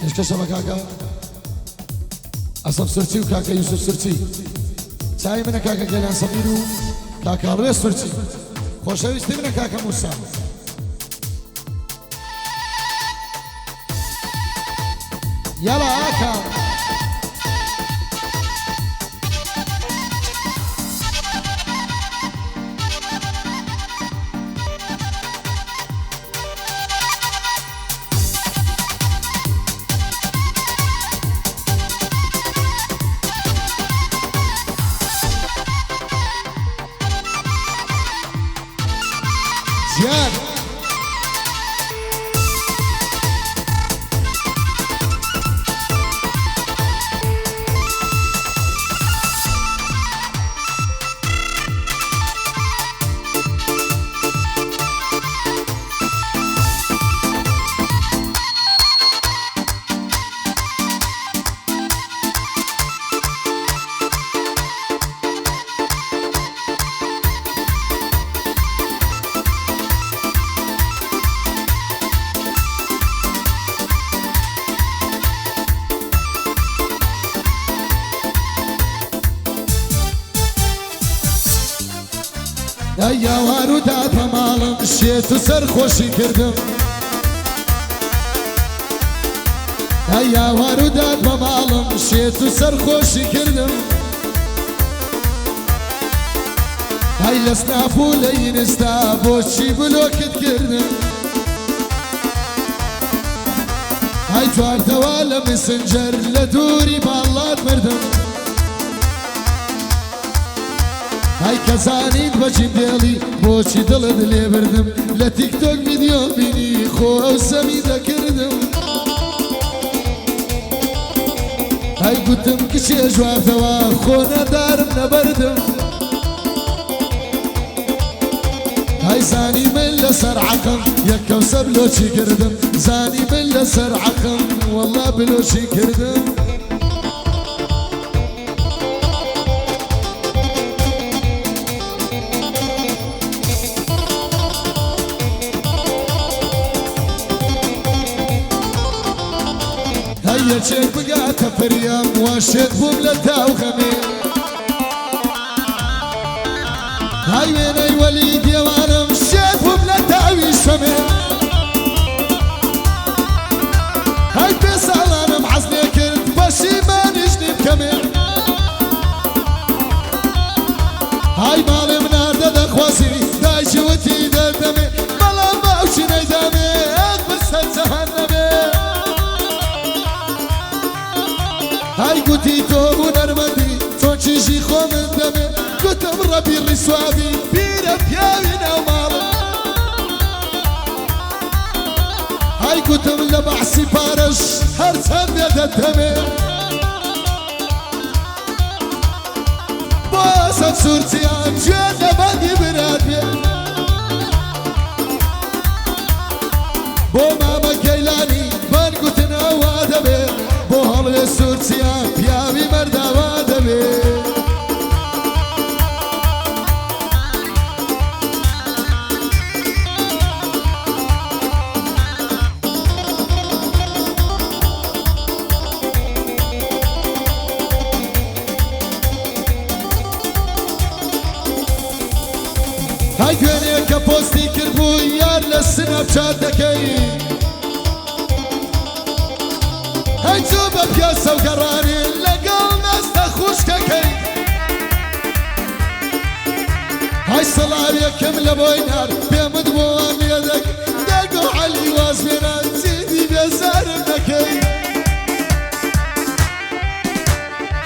پێشکەشە بە کاکە ئەسەف سورچی و کاکە یوسف سورچی چای منە کاکە گەلان سەمیر و کاکە ڕێ سورچی خۆشەویستی منە کاکە موسا یاڵا ئاکا زياد یاوار و داتە ماڵم شێت و سەرخۆشی کردم یاوار و دات بە ماڵم شێت و سەرخۆشی کردم های لە سناپ و لە ئینستا بۆچی بلۆکت کردم های چواردەوا لە مسنجەر لە دووری باڵات مردم های کەزانیت بەچیم دێڵی بۆچی دڵت لێ بردم لە تیکتۆک ڤیدیۆ بینی خۆ ئەو سەمی دەکردم های گوتم کچێ ژواردەوە خۆ نەدارم نەبەردم های زانی من لەسەر عەقم یەک کەوسەر بلۆچی کردم زانی من لەسەر عەقم وەڵڵا بلۆچی کردم یەکێک بگاتە فریام واشێت بووم لە تاو خەمێ های وێنەی وەلی دیێوانم شێت بووم لە تاوی شەمێ های پێ ساڵانم حەز لێ کرد پەشیمانیش نیم کەمێ های ماڵێ مناردە دەخوازی دایکی وتی دەردەمێ بەڵام باوکی نەیدامێ ئەق بەسەر جەهەنەمێ های گوتی تۆ هونەرمەندی چۆن چیژی خۆ من دەمێ گوتم ڕەبی ڕیسوابی پیرە پیاوی ناو ماڵم های گوتم لە بەعسی پارەش هەرچەند بێ دەدەمێ بۆ ئەسەد سوورچیان گوێ لە بەندی برات بێ بۆ مامە کەیلانی بان گوتن ئەوا دەبێ بۆ هەڵوێ سوورچیان پیاوی مەرداوا دەبێ های دوێنێ کە پۆستی کردبوو یار لە سنەپچات دەکەی های چوو بە پیاسە و گەڕانی لەگەڵ نەستە خوشکەکەی های سەڵاویەکەم لە بۆی نار پێمت بۆوان لێدەک دەگۆ عەلی واز بێنان جیدی بێزارم دەکەی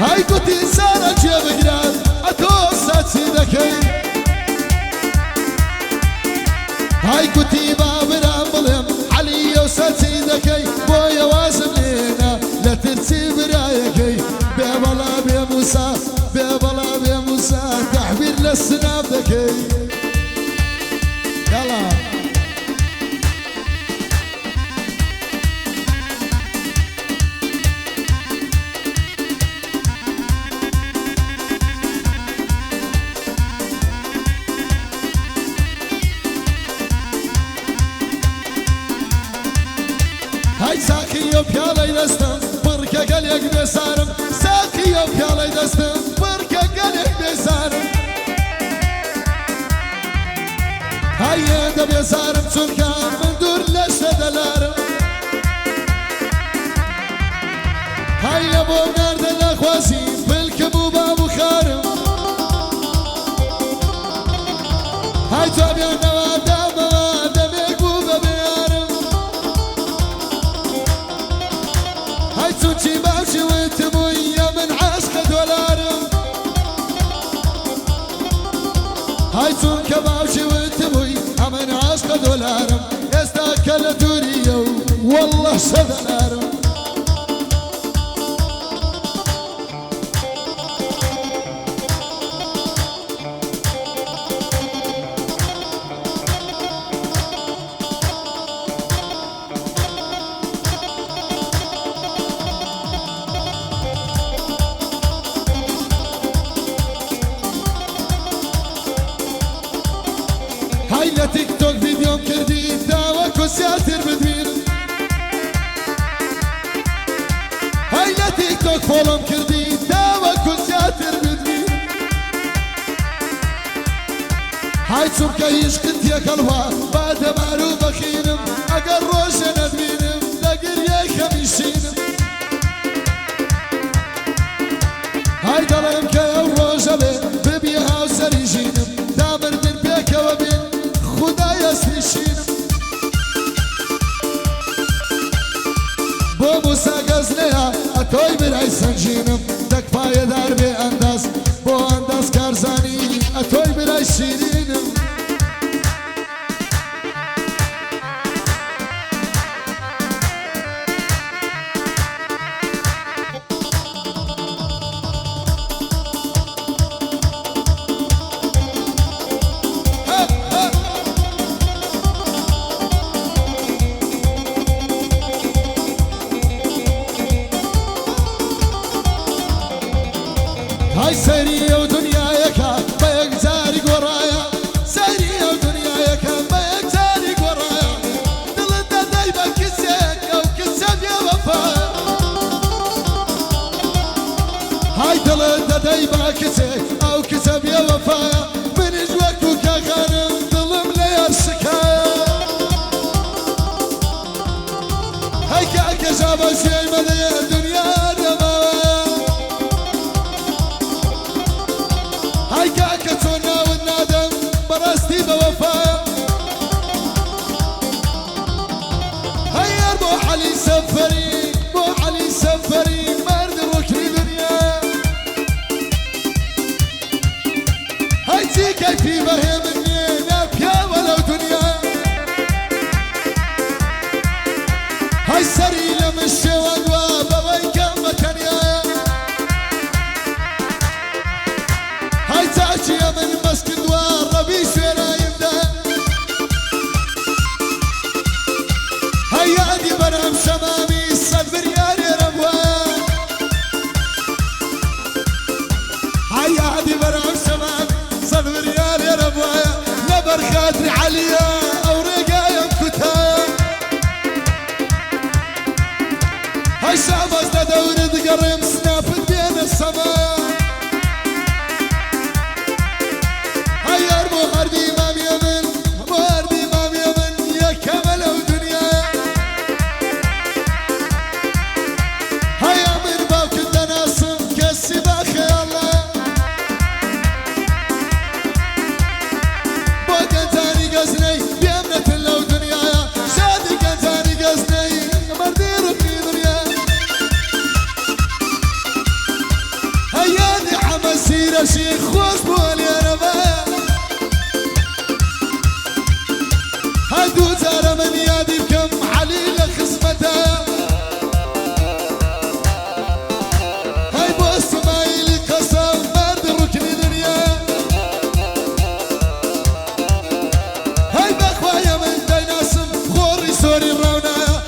های گوتی سارە گوێ بگران ئەتۆ ساچی دەکەی های گوتی با برام بڵێم عەلیە و ساچی دەکەی بۆیە وازم لێنا لە ترسی برایەکەی بێ بەڵا بێ موسا بێ بەڵا بێ موسا تەحبیر لە سناب دەکەی یاڵا هاي ساقي وبيالي دستم بركة قليك بسارم ساقي وبيالي دستم بركة قليك بسارم هاي دب يسارم سلكان من دور لشة دلارم هاي ابو نارد الاخواسي بالكبو بابو خارم هاي تابع نوادا موادا ميقوبة بيارم هاي تونشي باشي وانتموية من عشق دولارم هاي تونك باشي وانتموية من عشق دولارم يستاكل دوريو والله شدلارم هاي لتيك توك فيديو كردي داوك وسياتر بدوير هاي لتيك توك فولم كردي داوك وسياتر بدوير هاي سمكة يشكت يا كلوا بعد مالو بخينم اقر روش ندمينم دقر يا خميشينم هاي دلم كيا وروش ببيها وسريجينم دامر من بيك وبين خدايا سريشينم بو موسى قزليا اتوي براي سنجينم دك باي دار بي انداز بو انداز كارزاني اتوي براي شيرينم هاي سيري ودنياك بيك زاري ورايا سيري ودنياك بيك زاري ورايا دلنا دايما كسيك او كسب يا وفا هاي دلنا دايما كسيك او كسب يا وفا من اجوك يا غانم ظلم لي الشكاية هاي كاك جابا شي مدى الدنيا هاي كاكتونا والندم براستي بوفا هاي اربو علي سفري بو علي سفري مرد ركني دنيا هاي تي كيفي بهي مني نبيا ولو دنيا هاي سري لمشي ودوا بوي كم تنيا هاي تعشي من مسك دوار ربي شوينا يبدا هاي عادي برهم شمامي صد بريال ربوا هاي عادي برهم شمامي صد بريال ربوا نبر خاطري عليا او رقايا مكتها هاي شعبز لدور تقرمس